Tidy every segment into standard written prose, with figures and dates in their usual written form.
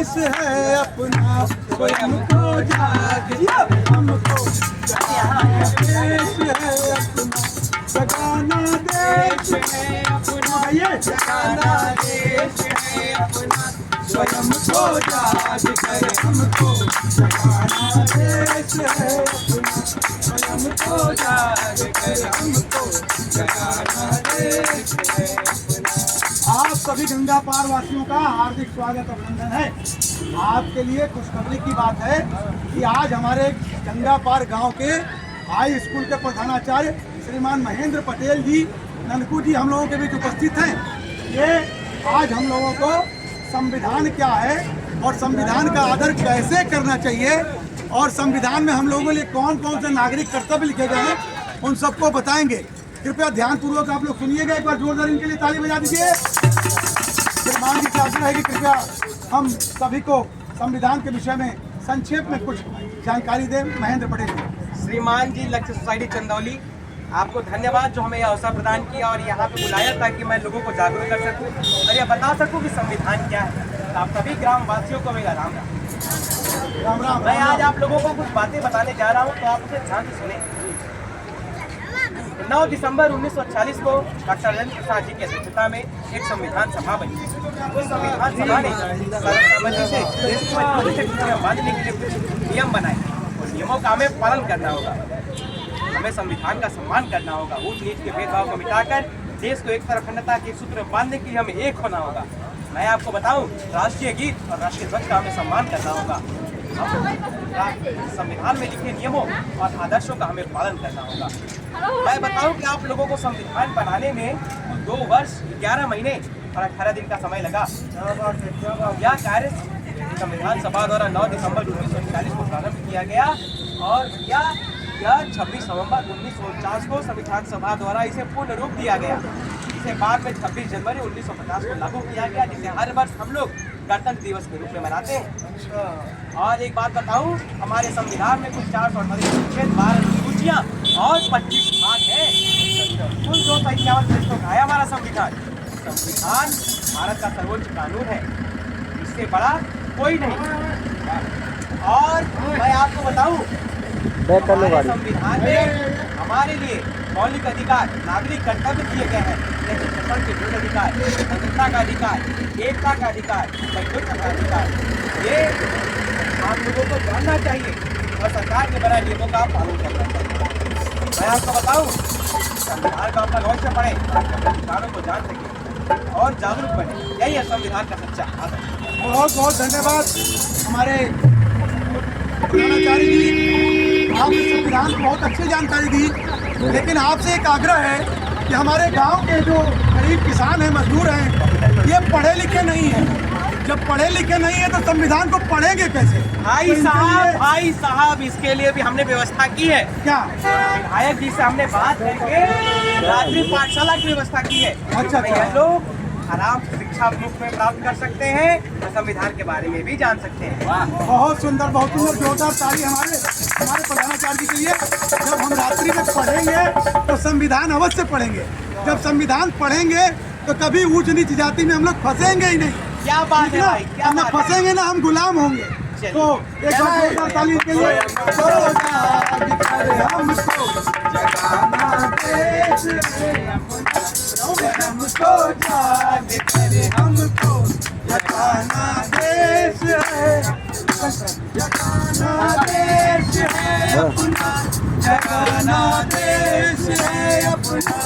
देश है अपना, स्वयं को जागृत हमको जगाना देश है अपना, जगाना देश है अपना, जगाना देश है अपना, स्वयं को जागृत हमको जगाना देश है अपना, स्वयं को जागृत हमको जगाना देश है अपना। आप सभी गंगा पार वासियों का हार्दिक स्वागत अभिनंदन है। आपके लिए खुशखबरी की बात है कि आज हमारे गंगा पार गांव के हाई स्कूल के प्रधानाचार्य श्रीमान महेंद्र पटेल जी ननकू जी हम लोगों के बीच उपस्थित हैं। ये आज हम लोगों को संविधान क्या है और संविधान का आदर कैसे करना चाहिए और संविधान में हम लोगों के लिए कौन कौन से नागरिक कर्तव्य लिखे गए हैं उन सबको बताएंगे। कृपया ध्यानपूर्वक आप लोग सुनिएगा। एक बार जोरदार इनके लिए ताली बजा दीजिए। श्रीमान जी से आग्रह है कि कृपया हम सभी को संविधान के विषय में संक्षेप में कुछ जानकारी दें। महेंद्र पटेल जी। श्रीमान जी, लक्ष्य सोसाइटी चंदौली, आपको धन्यवाद जो हमें यह अवसर प्रदान किया और यहाँ पे बुलाया ताकि मैं लोगों को जागरूक कर सकूँ और यह बता सकूँ कि संविधान क्या है। तो आप सभी ग्रामवासियों को मेरा राम राम। मैं आज आप लोगों को कुछ बातें बताने जा रहा हूँ, तो आप उसे ध्यान से सुने। 9 दिसंबर 1940 को डॉक्टर राजेंद्र प्रसाद जी की अध्यक्षता में एक संविधान सभा बनी। उस संविधान सभा ने सर्वसम्मति से देश को मजबूती से खुशियां बांधने के लिए कुछ नियम बनाए और नियमों का हमें पालन करना होगा। हमें संविधान का सम्मान करना होगा। ऊंच नीच के भेदभाव को मिटाकर देश को एक तरफ अखंडता के सूत्र बांधने के लिए हमें एक होना होगा। मैं आपको बताऊं, राष्ट्रीय गीत और राष्ट्रीय ध्वज का हमें सम्मान करना होगा। संविधान में लिखे नियमों और आदर्शों का हमें पालन करना होगा। मैं बताऊं कि आप लोगों को संविधान बनाने में 2 वर्ष 11 महीने और 18 दिन का समय लगा। यह कार्य संविधान सभा द्वारा 9 दिसंबर 1939 को प्रारंभ किया गया और यह 26 नवंबर 1949 को संविधान सभा द्वारा इसे पूर्ण रूप दिया गया। इसे बाद में 26 जनवरी 1950 को लागू किया गया, जिसे हर वर्ष हम लोग गणतंत्र दिवस के रूप में मनाते हैं। और एक बात बताऊं, हमारे संविधान में कुल 438 अनुच्छेद, 12 अनुसूचियां और 25 भाग हैं। कुल 251 पृष्ठों का है हमारा संविधान। संविधान भारत का सर्वोच्च कानून है, इससे बड़ा कोई नहीं। और मैं आपको बताऊं, हमारे संविधान में हमारे लिए मौलिक अधिकार, नागरिक कर्तव्य दिए गए हैं, जैसे शोषण के विरुद्ध अधिकार, स्वतंत्रता का अधिकार, एकता का अधिकार, बंधुत्व का अधिकार। ये आप लोगों को जानना चाहिए और सरकार के बना नियमों का पालन करना चाहिए। मैं आपको बताऊं, संविधान का अपना अवश्य पढ़े, अधिकारों को जान सके और जागरूक बने। यही है संविधान का सच्चा आदर्श। बहुत बहुत धन्यवाद हमारे प्रधानाचार्य जी। आपने संविधान की बहुत अच्छी जानकारी दी, लेकिन आपसे एक आग्रह है कि हमारे गांव के जो गरीब किसान हैं, मजदूर हैं, ये पढ़े लिखे नहीं हैं। जब पढ़े लिखे नहीं है तो संविधान को पढ़ेंगे कैसे? भाई साहब, इसके लिए भी हमने व्यवस्था की है। क्या? विधायक जी से हमने बात करके रात्रि पाठशाला की व्यवस्था की है। अच्छा। लोग आराम से शिक्षा मुफ्त में प्राप्त कर सकते हैं और संविधान के बारे में भी जान सकते हैं। बहुत सुंदर, बहुत सुंदर। जोरदार ताली हमारे प्रधानाचार्य जी के लिए। जब हम रात्रि में पढ़ेंगे तो संविधान अवश्य पढ़ेंगे। जब संविधान पढ़ेंगे तो कभी ऊंच नीच जाति में हम लोग फंसेंगे ही नहीं। क्या बात है भाई, क्या हम फंसेंगे ना, हम गुलाम होंगे। तो एक बार जोरदार ताली के लिए। हमको जाग करे, हमको जगाना देश है, जगाना देश है अपना, जगाना देश है अपना,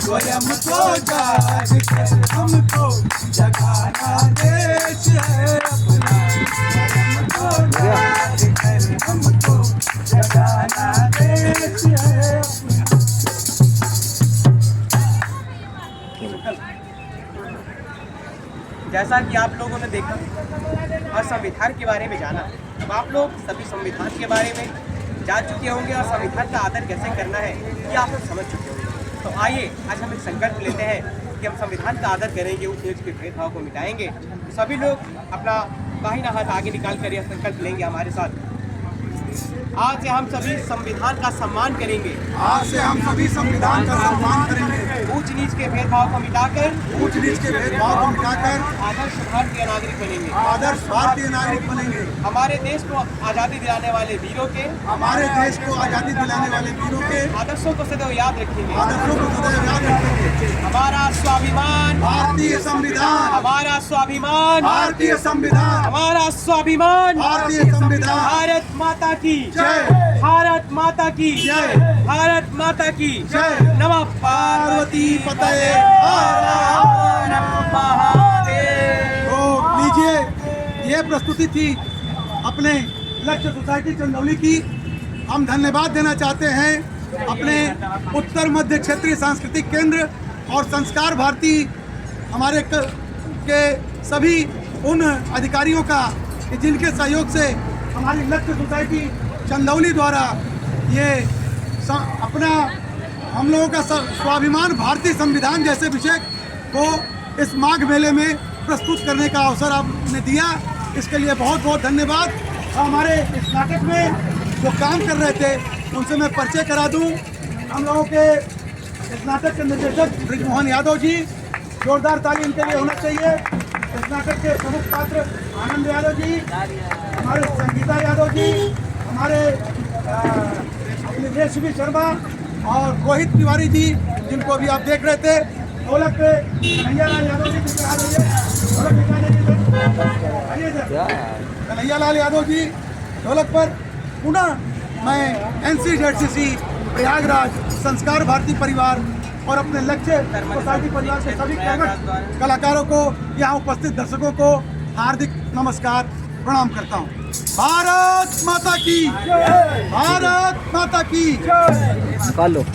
स्वयं को जाग करे, हमको जगाना देश है अपना, स्वयं को जाग करे, हमको जगाना देश है अपना। जैसा कि आप लोगों ने देखा और संविधान के बारे में जाना, अब आप लोग सभी संविधान के बारे में जान चुके होंगे और संविधान का आदर कैसे करना है ये आप लोग समझ चुके होंगे। तो आइए आज हम एक संकल्प लेते हैं कि हम संविधान का आदर करेंगे, उस देश के भेदभाव को मिटाएंगे। सभी लोग अपना दाहिना हाथ आगे निकाल कर यह संकल्प लेंगे हमारे साथ। आज से हम सभी संविधान का सम्मान करेंगे। आज से हम सभी संविधान का सम्मान करेंगे। ऊंच नीच के भेदभाव को मिटाकर ऊंच नीच के भेदभाव को मिटाकर आदर्श भारतीय नागरिक बनेंगे। आदर्श भारतीय नागरिक बनेंगे। हमारे देश को आजादी दिलाने वाले वीरों के हमारे देश को आजादी दिलाने वाले वीरों के आदर्शों को सदैव याद रखेंगे। आदर्शों को सदैव याद रखेंगे। हमारा स्वाभिमान भारतीय संविधान, हमारा स्वाभिमान भारतीय संविधान, हमारा स्वाभिमान भारतीय संविधान। भारत माता की जय, भारत माता की जय, भारत माता की जय। नमः पार्वती पतये हर हर महादेव। तो लीजिए, ये प्रस्तुति थी अपने लक्ष्य सोसाइटी चंदौली की। हम धन्यवाद देना चाहते हैं अपने उत्तर मध्य क्षेत्रीय सांस्कृतिक केंद्र और संस्कार भारती हमारे के सभी उन अधिकारियों का कि जिनके सहयोग से हमारी लक्ष्य सोसाइटी चंदौली द्वारा ये अपना हम लोगों का स्वाभिमान भारतीय संविधान जैसे विषय को इस माघ मेले में प्रस्तुत करने का अवसर आपने दिया। इसके लिए बहुत बहुत धन्यवाद। हमारे इस नाटक में जो काम कर रहे थे उनसे मैं परिचय करा दूं। हम लोगों के इस नाटक के निर्देशक ब्रिजमोहन यादव जी, जोरदार ताली इनके लिए होना चाहिए। इस नाटक के प्रमुख पात्र आनंद यादव जी, हमारे संगीता यादव जी, हमारे रेशमी शर्मा और रोहित तिवारी जी, जिनको अभी आप देख रहे थे। ढोलक पे कन्हैयालाल यादव जी, कन्हैयालाल यादव जी ढोलक पर। पुनः मैं NCZCC प्रयागराज संस्कार भारती परिवार और अपने लक्ष्य सोसाइटी परिवार के सभी कर्मठ कलाकारों को, यहाँ उपस्थित दर्शकों को हार्दिक नमस्कार प्रणाम करता हूँ। भारत माता की, भारत माता की।